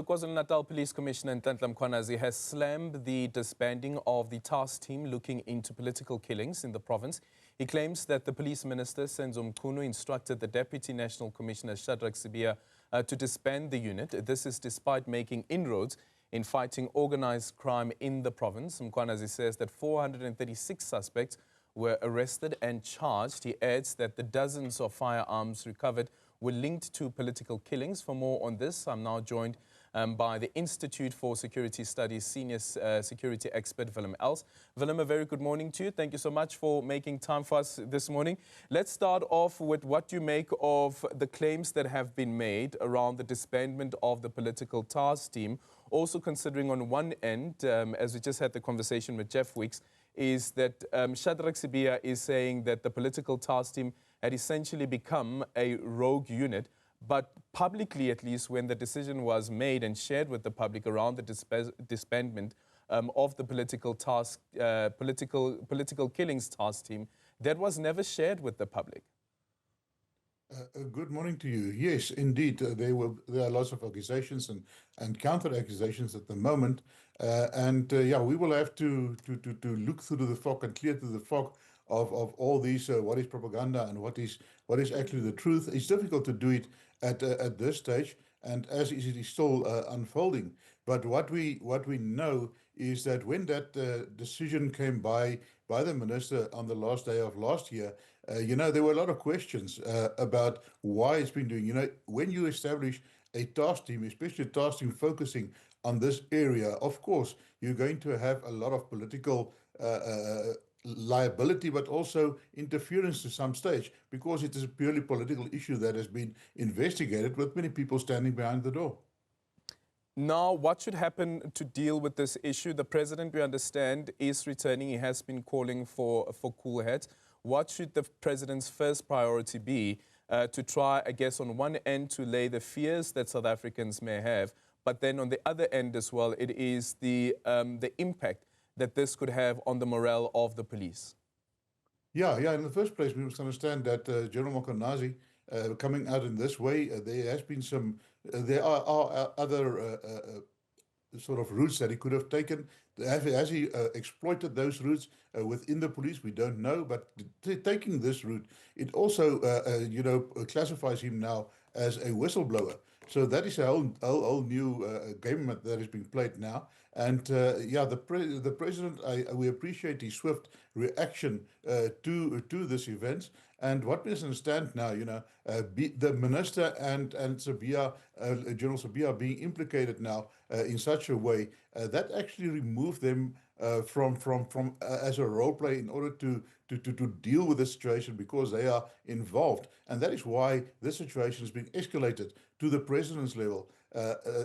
KwaZulu-Natal Police Commissioner Nhlanhla Mkhwanazi has slammed the disbanding of the task team looking into political killings in the province. He claims that the police minister, Senzo Mchunu, instructed the Deputy National Commissioner, Shadrack, Sibiya, to disband the unit. This is despite making inroads in fighting organized crime in the province. Mkhwanazi says that 436 suspects were arrested and charged. He adds that the dozens of firearms recovered were linked to political killings. For more on this, I'm now joined by the Institute for Security Studies senior security expert, Willem. Willem, a very good morning to you. Thank you so much for making time for us this morning. Let's start off with what you make of the claims that have been made around the disbandment of the political task team. Also considering on one end, as we just had the conversation with Jeff Weeks, is that Shadrack Sibiya is saying that the political task team had essentially become a rogue unit, but publicly, at least, when the decision was made and shared with the public around the disbandment of the political killings task team, that was never shared with the public. Good morning to you. Yes, indeed, there are lots of accusations and counter accusations at the moment, yeah, we will have to look through the fog and clear through the fog of all these what is propaganda and what is actually the truth. It's difficult to do it at this stage, and as it is still unfolding. But what we know is that when that decision came by the minister on the last day of last year, there were a lot of questions about why it's been doing. When you establish a task team, especially a task team focusing on this area, of course, you're going to have a lot of political liability, but also interference to some stage, because it is a purely political issue that has been investigated with many people standing behind the door. Now, what should happen to deal with this issue? The president, we understand, is returning. He has been calling for cool heads. What should the president's first priority be to try, I guess, on one end to lay the fears that South Africans may have, but then on the other end as well, it is the impact that this could have on the morale of the police? Yeah. In the first place, we must understand that General Mkhwanazi coming out in this way, there are other sort of routes that he could have taken. Has he exploited those routes within the police? We don't know, but taking this route, it also, classifies him now as a whistleblower. So that is a whole new game that is being played now. And the president, we appreciate his swift reaction to this event. And what we understand now, the minister and Sibiya, General Sibiya, being implicated now in such a way that actually removed them from as a role play in order to deal with the situation, because they are involved, and that is why this situation is being escalated to the president's level.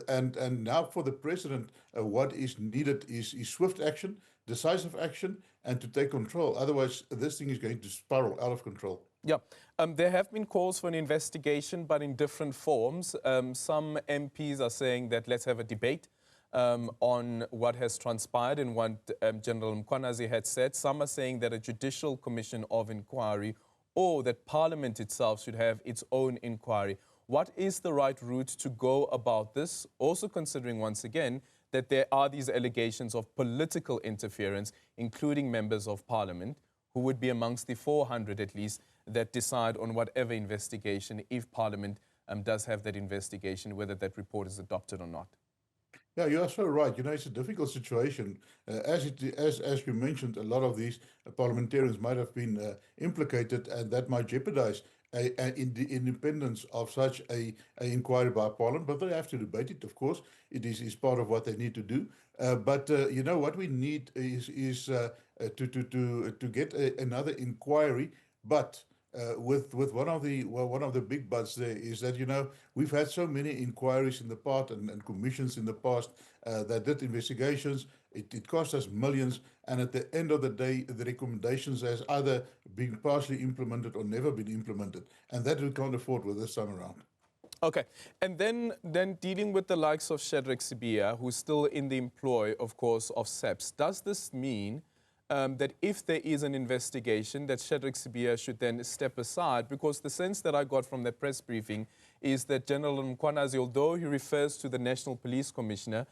And now for the president, what is needed is swift action, decisive action, and to take control. Otherwise, this thing is going to spiral out of control. Yeah, there have been calls for an investigation, but in different forms. Some MPs are saying that let's have a debate on what has transpired and what General Mkhwanazi had said. Some are saying that a judicial commission of inquiry, or that Parliament itself should have its own inquiry. What is the right route to go about this? Also considering, once again, that there are these allegations of political interference, including members of Parliament, who would be amongst the 400 at least that decide on whatever investigation, if Parliament does have that investigation, whether that report is adopted or not. Yeah, you are so right. It's a difficult situation. As you mentioned, a lot of these parliamentarians might have been implicated, and that might jeopardize in the independence of such a inquiry by Parliament. But they have to debate it, of course. It is part of what they need to do. But what we need is to get another inquiry, but with one of the big buts there is that we've had so many inquiries in the past and commissions in the past that did investigations. It cost us millions, and at the end of the day, the recommendations has either been partially implemented or never been implemented, and that we can't afford with this time around. Okay, and then dealing with the likes of Shadrack Sibiya, who's still in the employ, of course, of SAPS, does this mean that if there is an investigation, that Shadrack Sibiya should then step aside? Because the sense that I got from the press briefing is that General Mkhwanazi, although he refers to the National Police Commissioner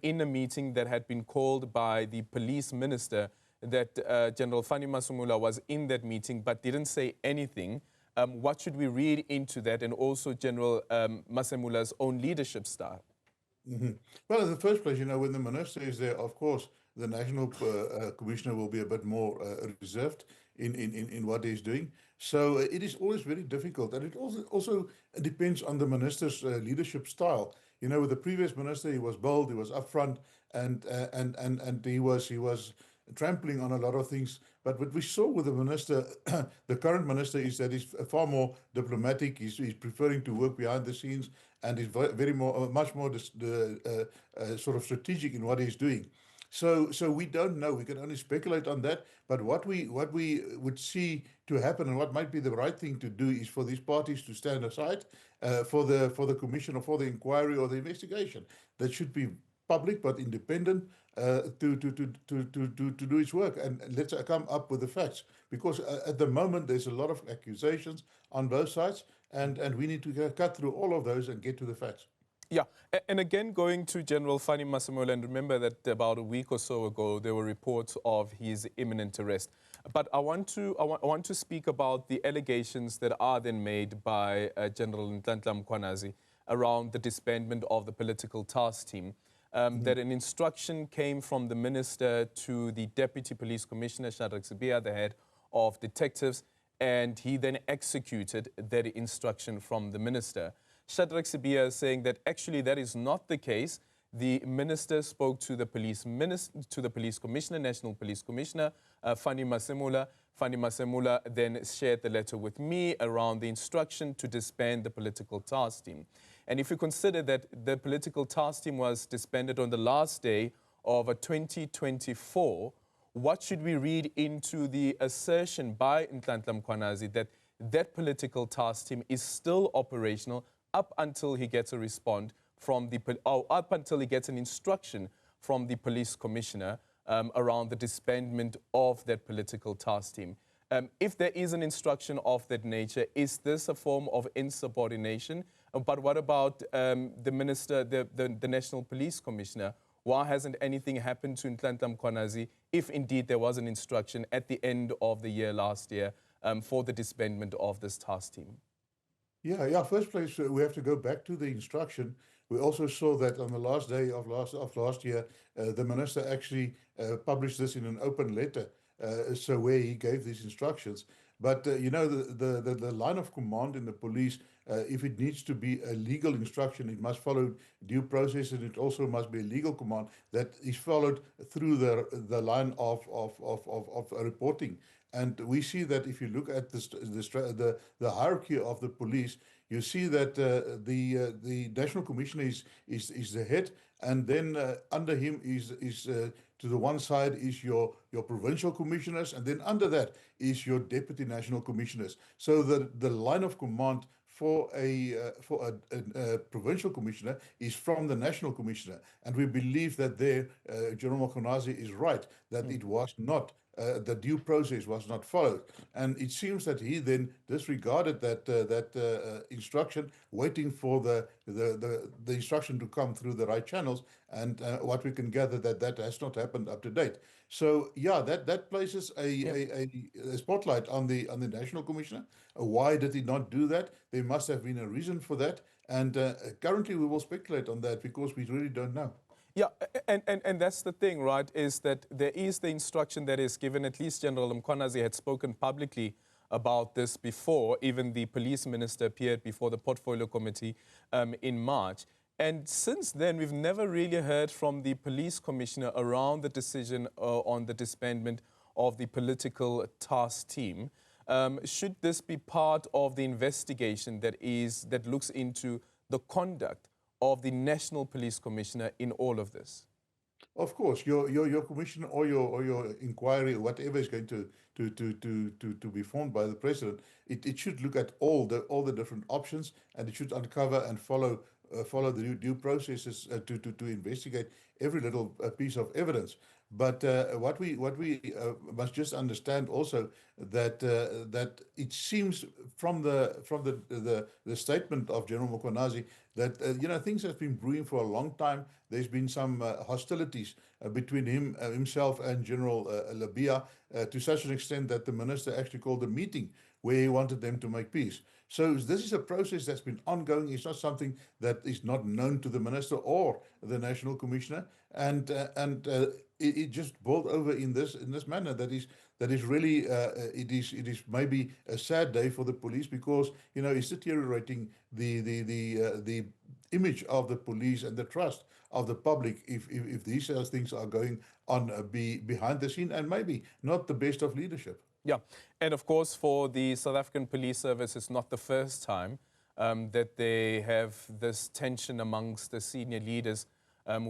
in a meeting that had been called by the police minister, that General Fani Masemola was in that meeting but didn't say anything. What should we read into that, and also General Masemola's own leadership style? Well, in the first place, when the minister is there, of course, the national commissioner will be a bit more reserved in what he's doing. So it is always very difficult, and it also depends on the minister's leadership style. With the previous minister, he was bold, he was upfront, and he was trampling on a lot of things. But what we saw with the minister, the current minister, is that he's far more diplomatic. He's preferring to work behind the scenes, and he's much more sort of strategic in what he's doing. So we don't know. We can only speculate on that. But what we would see to happen, and what might be the right thing to do, is for these parties to stand aside for the commission or for the inquiry or the investigation. That should be public but independent to do its work, and let's come up with the facts, because at the moment there's a lot of accusations on both sides, and we need to cut through all of those and get to the facts. Yeah, and again, going to General Fani Masemola, and remember that about a week or so ago, there were reports of his imminent arrest. But I want to speak about the allegations that are then made by General Nhlanhla Mkhwanazi around the disbandment of the political task team. That an instruction came from the minister to the Deputy Police Commissioner, Shadrack, the head of detectives, and he then executed that instruction from the minister. Shadrack is saying that actually that is not the case. The minister spoke to the police commissioner, National Police Commissioner, Fani Masemola. Fani Masemola then shared the letter with me around the instruction to disband the political task team. And if you consider that the political task team was disbanded on the last day of 2024, what should we read into the assertion by Nhlanhla Mkhwanazi that that political task team is still operational up until he gets a response from up until he gets an instruction from the police commissioner around the disbandment of that political task team? If there is an instruction of that nature, is this a form of insubordination? But what about the minister, the National Police Commissioner? Why hasn't anything happened to Nhlanhla Mkhwanazi if indeed there was an instruction at the end of the year last year for the disbandment of this task team? Yeah. First place, we have to go back to the instruction. We also saw that on the last day of last year, the minister actually published this in an open letter, so where he gave these instructions. But the line of command in the police, if it needs to be a legal instruction, it must follow due process, and it also must be a legal command that is followed through the line of reporting. And we see that if you look at the hierarchy of the police, you see that the National Commissioner is the head, and then under him is to the one side is your provincial commissioners, and then under that is your deputy national commissioners. So the line of command for a provincial commissioner is from the national commissioner, and we believe that there General Mkhwanazi is right that it was not. The due process was not followed, and it seems that he then disregarded that instruction, waiting for the instruction to come through the right channels. And what we can gather that has not happened up to date. So yeah, that places a spotlight on the National Commissioner. Why did he not do that? There must have been a reason for that, and currently we will speculate on that because we really don't know. Yeah, and that's the thing, right, is that there is the instruction that is given. At least General Mkhwanazi had spoken publicly about this before. Even the police minister appeared before the portfolio committee in March. And since then, we've never really heard from the police commissioner around the decision on the disbandment of the political task team. Should this be part of the investigation that looks into the conduct of the National Police Commissioner in all of this? Of course, your commission or your inquiry, whatever is going to be formed by the president, it should look at all the different options, and it should uncover and follow follow the due processes to investigate every little piece of evidence. But what we must just understand also that it seems from the statement of General Mkhwanazi that things have been brewing for a long time. There's been some hostilities between himself and General Sibiya to such an extent that the minister actually called a meeting where he wanted them to make peace. So this is a process that's been ongoing. It's not something that is not known to the minister or the national commissioner, and it just boiled over in this manner. That is really it is maybe a sad day for the police, because it's deteriorating the image of the police and the trust of the public if these things are going on behind the scene, and maybe not the best of leadership. Yeah, and of course for the South African Police Service, it's not the first time that they have this tension amongst the senior leaders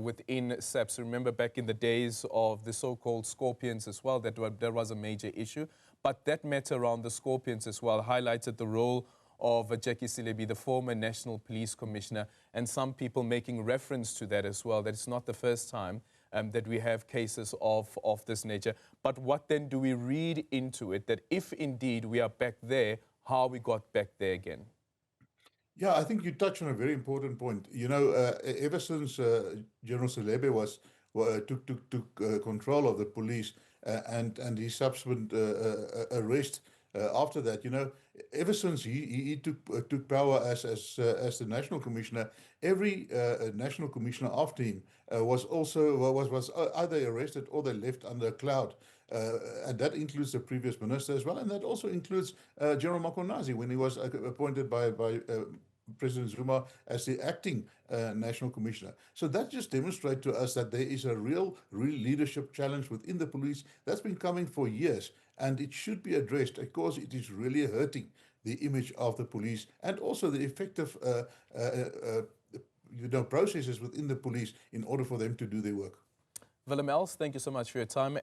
within SAPS. Remember back in the days of the so-called Scorpions as well, there was a major issue. But that matter around the Scorpions as well highlighted the role of Jackie Selebi, the former National Police Commissioner, and some people making reference to that as well, that it's not the first time that we have cases of this nature. But what then do we read into it, that if indeed we are back there, how we got back there again? Yeah, I think you touch on a very important point. Ever since General Selebi took control of the police and his subsequent arrest after that, ever since he took power as the national commissioner, every national commissioner after him was either arrested or they left under a cloud. And that includes the previous minister as well, and that also includes General Mkhwanazi when he was appointed by President Zuma as the acting national commissioner. So that just demonstrates to us that there is a real leadership challenge within the police that's been coming for years, and it should be addressed, because it is really hurting the image of the police and also the effective processes within the police in order for them to do their work. Willem, thank you so much for your time.